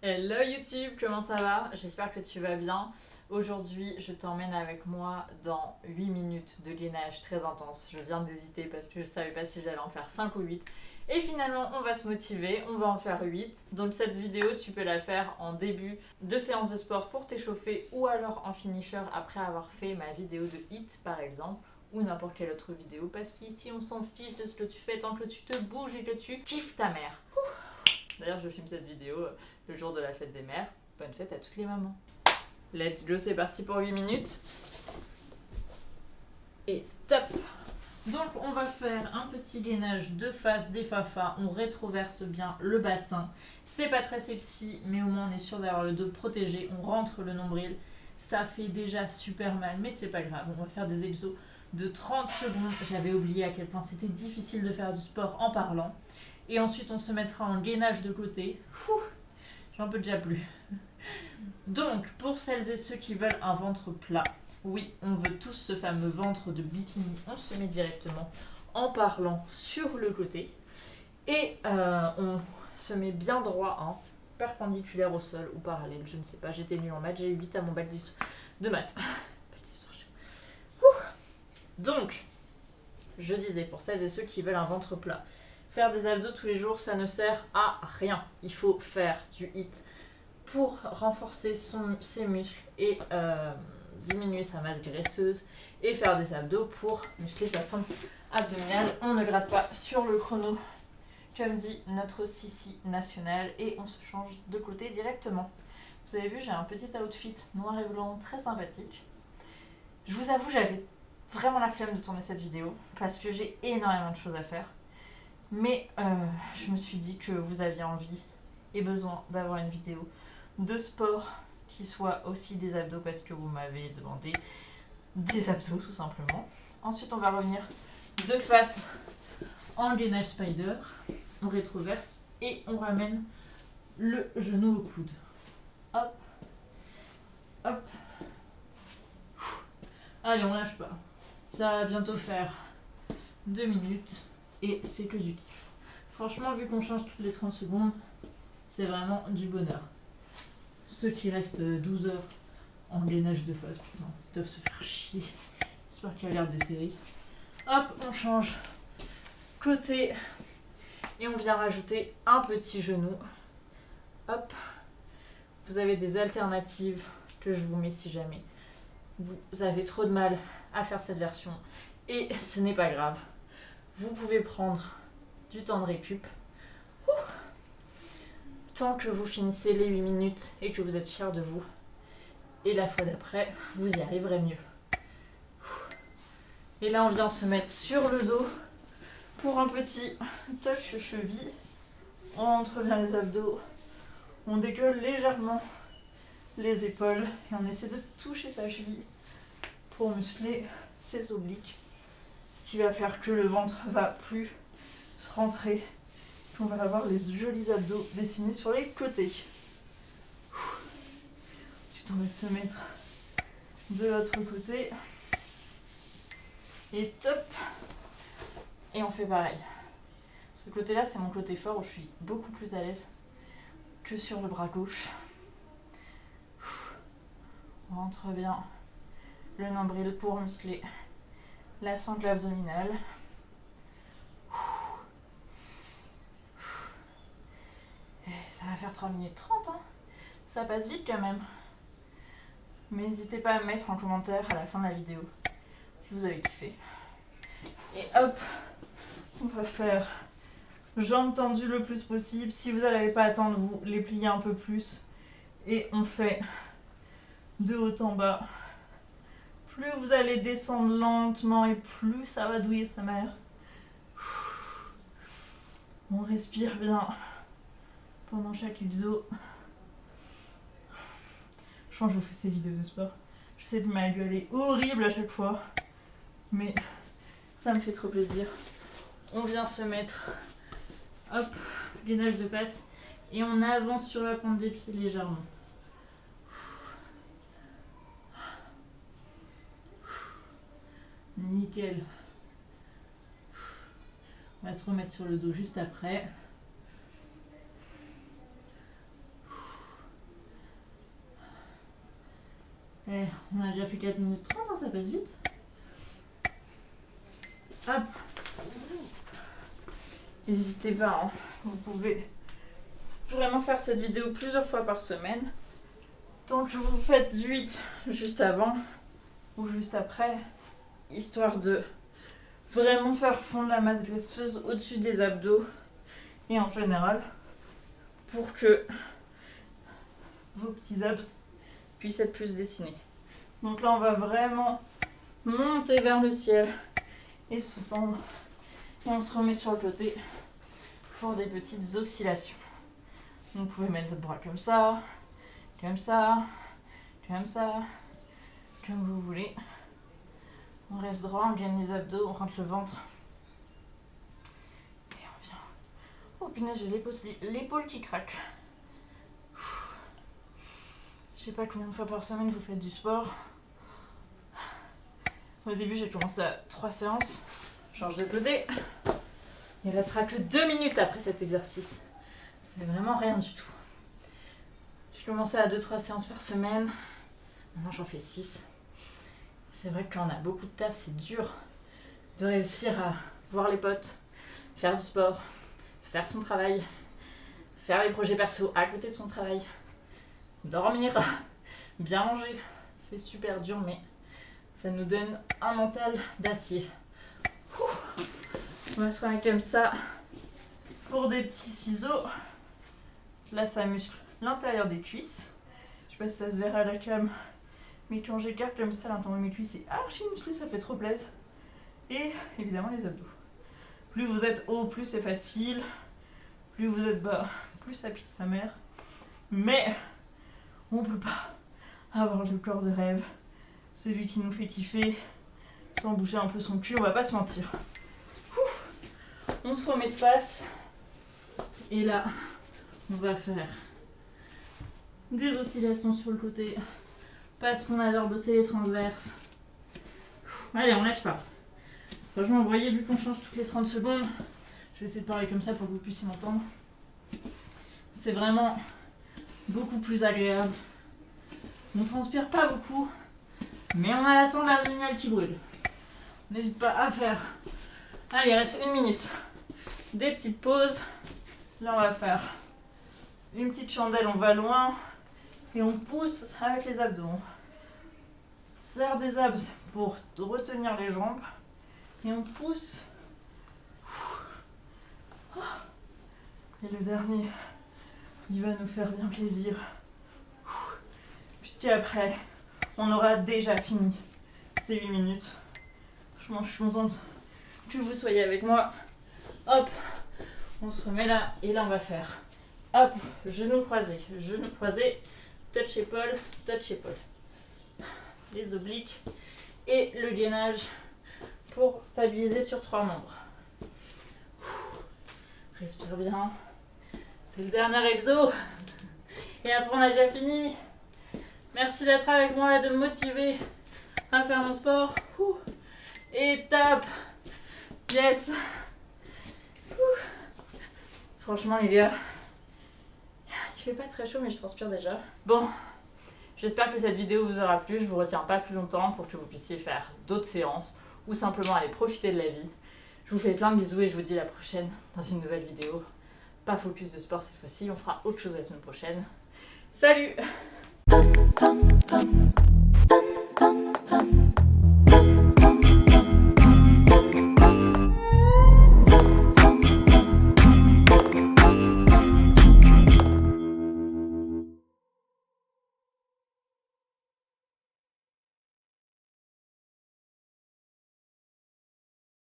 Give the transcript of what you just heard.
Hello YouTube, comment ça va? J'espère que tu vas bien. Aujourd'hui, je t'emmène avec moi dans 8 minutes de gainage très intense. Je viens d'hésiter parce que je savais pas si j'allais en faire 5 ou 8. Et finalement, on va se motiver, on va en faire 8. Donc cette vidéo, tu peux la faire en début de séance de sport pour t'échauffer ou alors en finisher après avoir fait ma vidéo de HIIT par exemple. Ou n'importe quelle autre vidéo parce qu'ici on s'en fiche de ce que tu fais tant que tu te bouges et que tu kiffes ta mère. D'ailleurs, je filme cette vidéo le jour de la fête des mères. Bonne fête à toutes les mamans. Let's go, c'est parti pour 8 minutes. Et top. Donc, on va faire un petit gainage de face des fafas. On rétroverse bien le bassin. C'est pas très sexy, mais au moins on est sûr d'avoir le dos protégé. On rentre le nombril. Ça fait déjà super mal, mais c'est pas grave. On va faire des exos de 30 secondes. J'avais oublié à quel point c'était difficile de faire du sport en parlant. Et ensuite, on se mettra en gainage de côté. J'en peux déjà plus. Donc, pour celles et ceux qui veulent un ventre plat, oui, on veut tous ce fameux ventre de bikini. On se met directement en parlant sur le côté. Et on se met bien droit, hein, perpendiculaire au sol ou parallèle, je ne sais pas. J'étais nulle en maths, j'ai eu 8 à mon bac de maths. Donc, je disais, pour celles et ceux qui veulent un ventre plat, faire des abdos tous les jours, ça ne sert à rien. Il faut faire du HIIT pour renforcer ses muscles et diminuer sa masse graisseuse et faire des abdos pour muscler sa sangle abdominale. On ne gratte pas sur le chrono, comme dit notre Sissi nationale, et on se change de côté directement. Vous avez vu, j'ai un petit outfit noir et blanc très sympathique. Je vous avoue, j'avais vraiment la flemme de tourner cette vidéo parce que j'ai énormément de choses à faire. Mais je me suis dit que vous aviez envie et besoin d'avoir une vidéo de sport qui soit aussi des abdos parce que vous m'avez demandé des abdos tout simplement. Ensuite, on va revenir de face en gainage spider. On rétroverse et on ramène le genou au coude. Hop, hop. Allez, on lâche pas. Ça va bientôt faire 2 minutes et c'est que du kiff. Franchement, vu qu'on change toutes les 30 secondes, c'est vraiment du bonheur. Ceux qui restent 12 heures en gainage de face, putain, ils doivent se faire chier. J'espère qu'ils regardent des séries. Hop, on change côté et on vient rajouter un petit genou. Hop, vous avez des alternatives que je vous mets si jamais vous avez trop de mal à faire cette version. Et ce n'est pas grave. Vous pouvez prendre du temps de récup. Tant que vous finissez les 8 minutes et que vous êtes fiers de vous. Et la fois d'après, vous y arriverez mieux. Et là, on vient se mettre sur le dos pour un petit touch cheville. On rentre bien les abdos. On dégueule légèrement les épaules et on essaie de toucher sa cheville pour muscler ses obliques. Ce qui va faire que le ventre va plus se rentrer. On va avoir les jolis abdos dessinés sur les côtés. Ensuite, on va se mettre de l'autre côté. Et top. Et on fait pareil. Ce côté-là, c'est mon côté fort où je suis beaucoup plus à l'aise que sur le bras gauche. On rentre bien le nombril pour muscler la sangle abdominale. Et ça va faire 3 minutes 30, hein. Ça passe vite quand même. Mais n'hésitez pas à me mettre en commentaire à la fin de la vidéo si vous avez kiffé. Et hop, on va faire jambes tendues le plus possible. Si vous n'arrivez pas à tendre, vous les pliez un peu plus. Et on fait de haut en bas. Plus vous allez descendre lentement et plus ça va douiller sa mère. On respire bien pendant chaque exo. Je pense que je vous fais ces vidéos de sport. J'essaie de ma gueule est horrible à chaque fois. Mais ça me fait trop plaisir. On vient se mettre, hop, gainage de face. Et on avance sur la pointe des pieds légèrement. Nickel. On va se remettre sur le dos juste après. Eh, on a déjà fait 4 minutes 30, hein, ça passe vite. Hop. N'hésitez pas, hein. Vous pouvez vraiment faire cette vidéo plusieurs fois par semaine. Tant que vous faites du 8 juste avant ou juste après, histoire de vraiment faire fondre la masse graisseuse au-dessus des abdos et en général pour que vos petits abs puissent être plus dessinés. Donc là on va vraiment monter vers le ciel et sous-tendre et on se remet sur le côté pour des petites oscillations. Donc vous pouvez mettre votre bras comme ça, comme ça, comme ça, comme vous voulez. On reste droit, on gagne les abdos, on rentre le ventre. Et on vient. Oh punaise, j'ai l'épaule qui craque. Je sais pas combien de fois par semaine vous faites du sport. Au début, j'ai commencé à 3 séances. Change de côté. Il restera que 2 minutes après cet exercice. C'est vraiment rien du tout. J'ai commencé à 2-3 séances par semaine. Maintenant, j'en fais 6. C'est vrai que quand on a beaucoup de taf, c'est dur de réussir à voir les potes, faire du sport, faire son travail, faire les projets perso à côté de son travail, dormir, bien manger. C'est super dur, mais ça nous donne un mental d'acier. On va se remettre comme ça pour des petits ciseaux. Là, ça muscle l'intérieur des cuisses. Je sais pas si ça se verra à la cam, mais quand j'écarte comme ça, l'intérieur de mes cuisses est archi musclé, ça fait trop plaisir. Et évidemment les abdos. Plus vous êtes haut, plus c'est facile. Plus vous êtes bas, plus ça pique sa mère. Mais on peut pas avoir le corps de rêve, celui qui nous fait kiffer, sans bouger un peu son cul, on va pas se mentir. On se remet de face. Et là, on va faire des oscillations sur le côté. Parce qu'on adore bosser les transverses. Allez, on lâche pas. Franchement, vous voyez, vu qu'on change toutes les 30 secondes, je vais essayer de parler comme ça pour que vous puissiez m'entendre. C'est vraiment beaucoup plus agréable. On transpire pas beaucoup, mais on a la sonde abdominale qui brûle. N'hésite pas à faire. Allez, il reste 1 minute. Des petites pauses. Là, on va faire une petite chandelle, on va loin. Et on pousse avec les abdos. On serre des abs pour retenir les jambes. Et on pousse. Et le dernier, il va nous faire bien plaisir. Puisqu'après, on aura déjà fini ces 8 minutes. Franchement, je suis contente que vous soyez avec moi. Hop, on se remet là. Et là, on va faire, hop, genou croisé, touch épaule, les obliques et le gainage pour stabiliser sur 3 membres. Respire bien. C'est le dernier exo. Et après on a déjà fini. Merci d'être avec moi et de me motiver à faire mon sport. Et top. Yes. Franchement les gars, il fait pas très chaud mais je transpire déjà. Bon, j'espère que cette vidéo vous aura plu. Je vous retiens pas plus longtemps pour que vous puissiez faire d'autres séances ou simplement aller profiter de la vie. Je vous fais plein de bisous et je vous dis à la prochaine dans une nouvelle vidéo. Pas focus de sport cette fois-ci, on fera autre chose la semaine prochaine. Salut!